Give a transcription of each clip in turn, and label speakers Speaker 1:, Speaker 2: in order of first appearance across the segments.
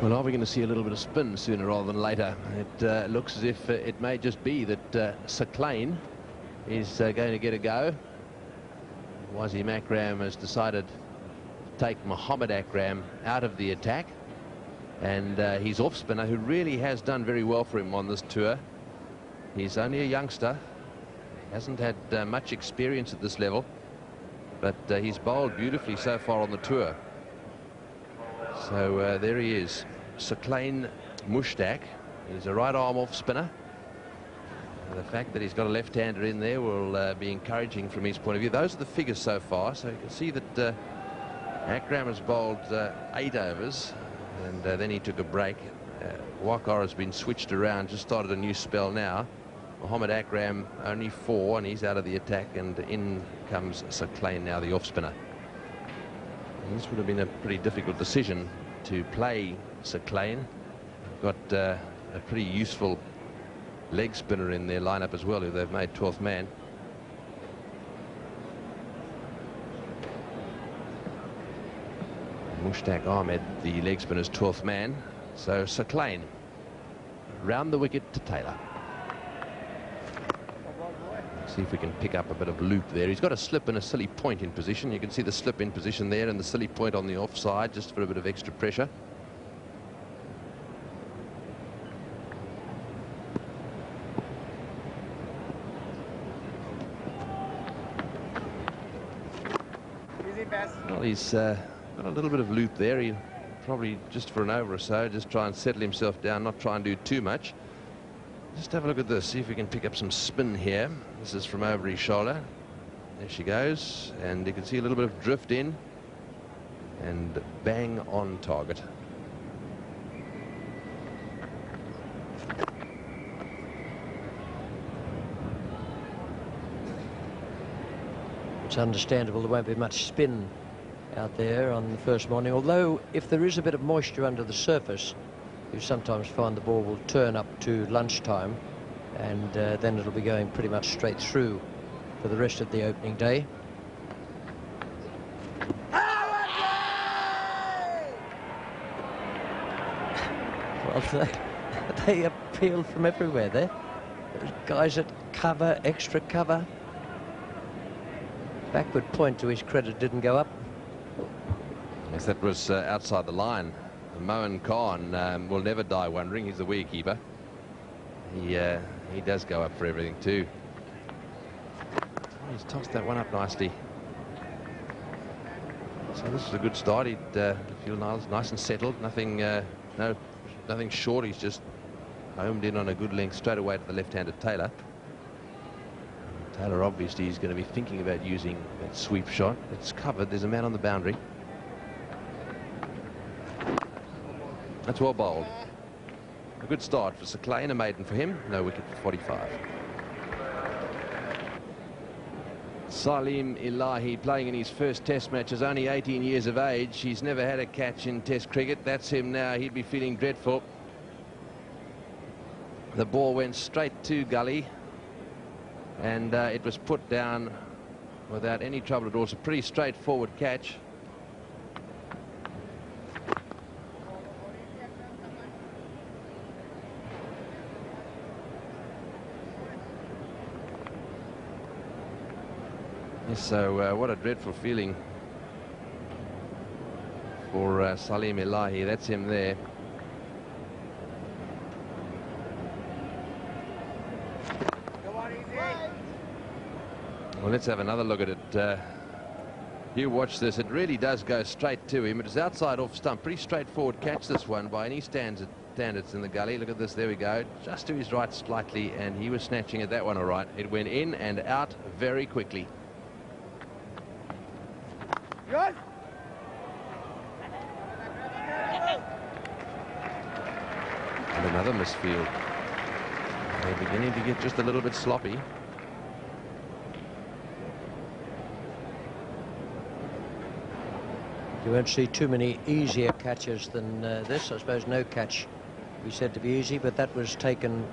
Speaker 1: Well, are we going to see a little bit of spin sooner rather than later? It looks as if it may just be that SAQLAIN is going to get a go. Wasim Akram has decided to take Mohamed Akram out of the attack, and his off spinner, who really has done very well for him on this tour. He's only a youngster, hasn't had much experience at this level, but he's bowled beautifully so far on the tour. So there he is, SAQLAIN MUSHTAQ. He's a right arm off spinner. The fact that he's got a left-hander in there will be encouraging from his point of view. Those are the figures so far. So you can see that Akram has bowled 8 overs, and then he took a break. Wakar has been switched around, just started a new spell now. Mohamed Akram only 4, and he's out of the attack, and in comes SAQLAIN now, the off spinner. And this would have been a pretty difficult decision to play SAQLAIN. Got a pretty useful leg spinner in their lineup as well, who they've made 12th man. MUSHTAQ Ahmed, the leg spinner's 12th man. So SAQLAIN round the wicket to Taylor. See if we can pick up a bit of loop there. He's got a slip and a silly point in position. You can see the slip in position there and the silly point on the offside, just for a bit of extra pressure. Well, he's got a little bit of loop there. He probably just for an over or so, just try and settle himself down, not try and do too much. Just have a look at this, see if we can pick up some spin here. This is from over his shoulder. There she goes, and you can see a little bit of drift in, and bang on target.
Speaker 2: It's understandable there won't be much spin out there on the first morning, although if there is a bit of moisture under the surface, you sometimes find the ball will turn up to lunchtime, and then it'll be going pretty much straight through for the rest of the opening day. Well, they appeal from everywhere there. There's guys at cover, extra cover. Backward point, to his credit, didn't go up.
Speaker 1: Yes, that was outside the line. Mohan Khan will never die wondering. He's the wicketkeeper. He does go up for everything too. He's tossed that one up nicely. So this is a good start. He'd feel nice and settled. Nothing short. He's just homed in on a good length straight away to the left-handed Taylor. Taylor obviously is going to be thinking about using that sweep shot. It's covered. There's a man on the boundary. That's well bowled. A good start for SAQLAIN, a maiden for him. No wicket for 45. Salim Ilahi playing in his first test match, is only 18 years of age. He's never had a catch in test cricket. That's him now. He'd be feeling dreadful. The ball went straight to gully, and it was put down without any trouble at all. It's a pretty straightforward catch. So what a dreadful feeling for Salim Ilahi. That's him there. Well, let's have another look at it. You watch this. It really does go straight to him. It is outside off stump. Pretty straightforward catch, this one, by any standards in the gully. Look at this. There we go. Just to his right slightly, and he was snatching at that one all right. It went in and out very quickly.
Speaker 3: Good.
Speaker 1: And another misfield. They're beginning to get just a little bit sloppy.
Speaker 2: You won't see too many easier catches than this. I suppose no catch we said to be easy, but that was taken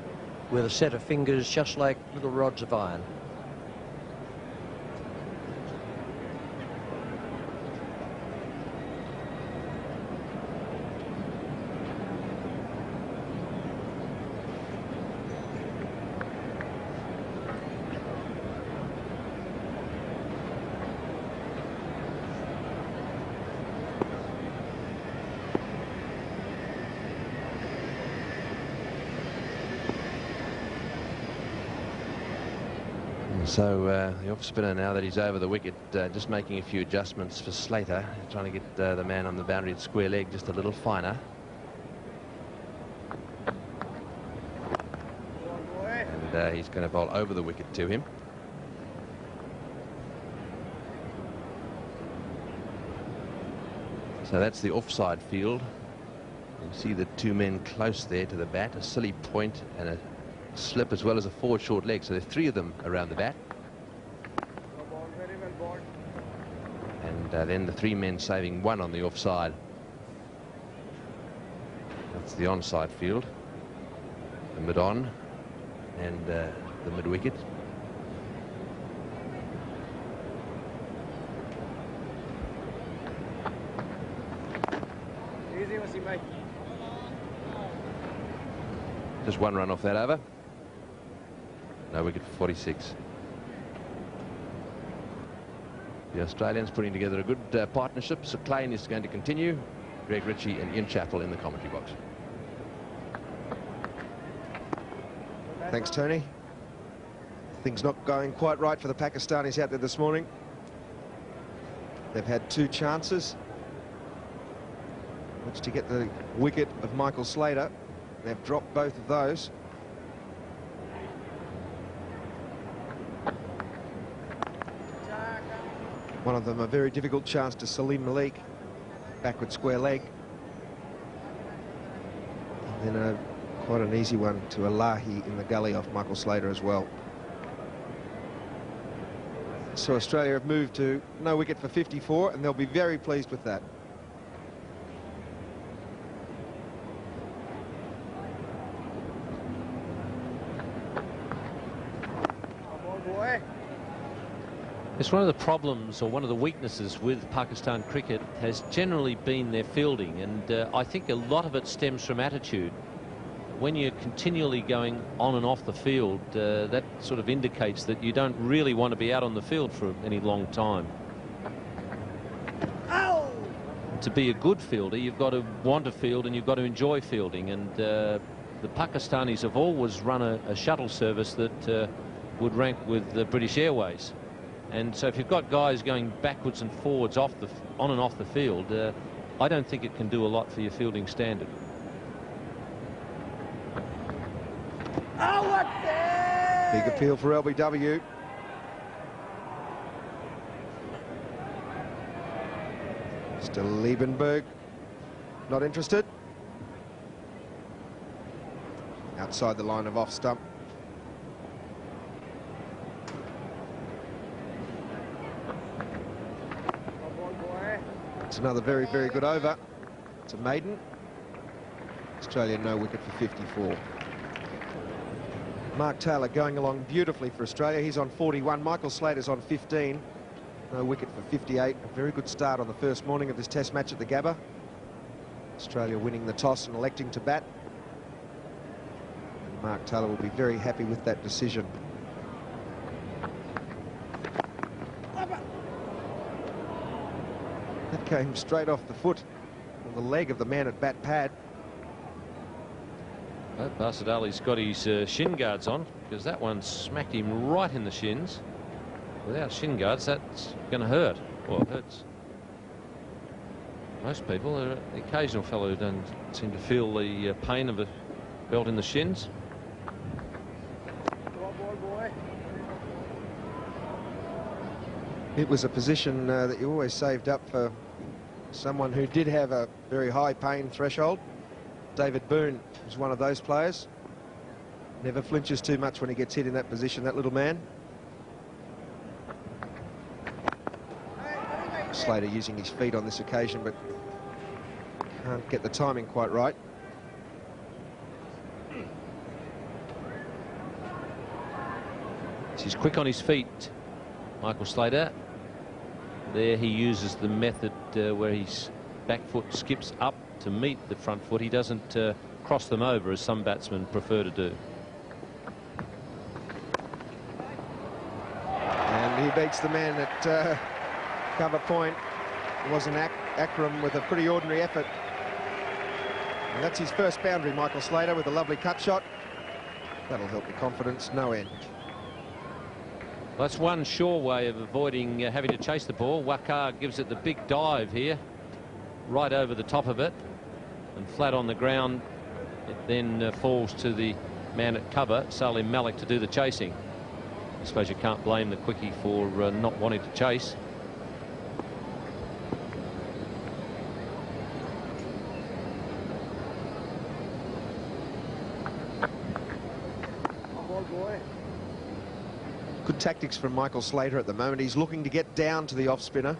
Speaker 2: with a set of fingers just like little rods of iron.
Speaker 1: So the off spinner, now that he's over the wicket, just making a few adjustments for Slater, trying to get the man on the boundary at square leg just a little finer. And he's going to bowl over the wicket to him. So that's the offside field. You see the two men close there to the bat, a silly point and a slip as well as a forward short leg. So there's three of them around the bat. And then the three men saving one on the offside. That's the onside field. The mid-on and the mid-wicket. Just one run off that over. No wicket for 46. The Australians putting together a good partnership. SAQLAIN is going to continue. Greg Ritchie and Ian Chappell in the commentary box.
Speaker 3: Thanks, Tony. Things not going quite right for the Pakistanis out there this morning. They've had two chances which to get the wicket of Michael Slater. They've dropped both of those. One of them a very difficult chance to Salim Malik, backward square leg. And then quite an easy one to Elahi in the gully off Michael Slater as well. So Australia have moved to no wicket for 54, and they'll be very pleased with that.
Speaker 4: It's one of the problems, or one of the weaknesses with Pakistan cricket has generally been their fielding, and I think a lot of it stems from attitude. When you're continually going on and off the field, that sort of indicates that you don't really want to be out on the field for any long time. Ow! To be a good fielder, you've got to want to field and you've got to enjoy fielding, and the Pakistanis have always run a shuttle service that would rank with the British Airways. And so if you've got guys going backwards and forwards on and off the field, I don't think it can do a lot for your fielding standard.
Speaker 3: Big appeal for LBW. Still Liebenberg, not interested. Outside the line of off stump. It's another very, very good over. It's a maiden. Australia no wicket for 54. Mark Taylor going along beautifully for Australia. He's on 41. Michael Slater's on 15. No wicket for 58. A very good start on the first morning of this test match at the Gabba. Australia winning the toss and electing to bat. And Mark Taylor will be very happy with that decision. That came straight off the foot on the leg of the man at bat pad.
Speaker 4: Basit Ali's got his shin guards on, because that one smacked him right in the shins. Without shin guards, that's going to hurt. Well, it hurts most people. The occasional fellow who doesn't seem to feel the pain of a belt in the shins.
Speaker 3: It was a position that you always saved up for someone who did have a very high pain threshold. David Boone was one of those players. Never flinches too much when he gets hit in that position, that little man. Slater using his feet on this occasion, but can't get the timing quite right.
Speaker 4: He's quick on his feet, Michael Slater. There he uses the method where his back foot skips up to meet the front foot. He doesn't cross them over as some batsmen prefer to do.
Speaker 3: And he beats the man at cover point. It was an Akram with a pretty ordinary effort. And that's his first boundary, Michael Slater, with a lovely cut shot. That'll help the confidence no end.
Speaker 4: That's one sure way of avoiding having to chase the ball. Wakar gives it the big dive here, right over the top of it, and flat on the ground. It then falls to the man at cover, Salim Malik, to do the chasing. I suppose you can't blame the quickie for not wanting to chase.
Speaker 3: Good tactics from Michael Slater at the moment. He's looking to get down to the off spinner,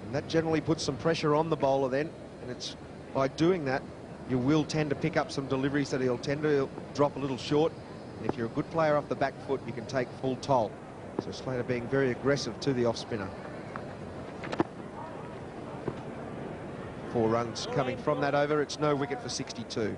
Speaker 3: and that generally puts some pressure on the bowler then, and it's by doing that you will tend to pick up some deliveries that he'll tend to drop a little short, and if you're a good player off the back foot you can take full toll. So Slater being very aggressive to the off spinner. 4 runs coming from that over. It's no wicket for 62.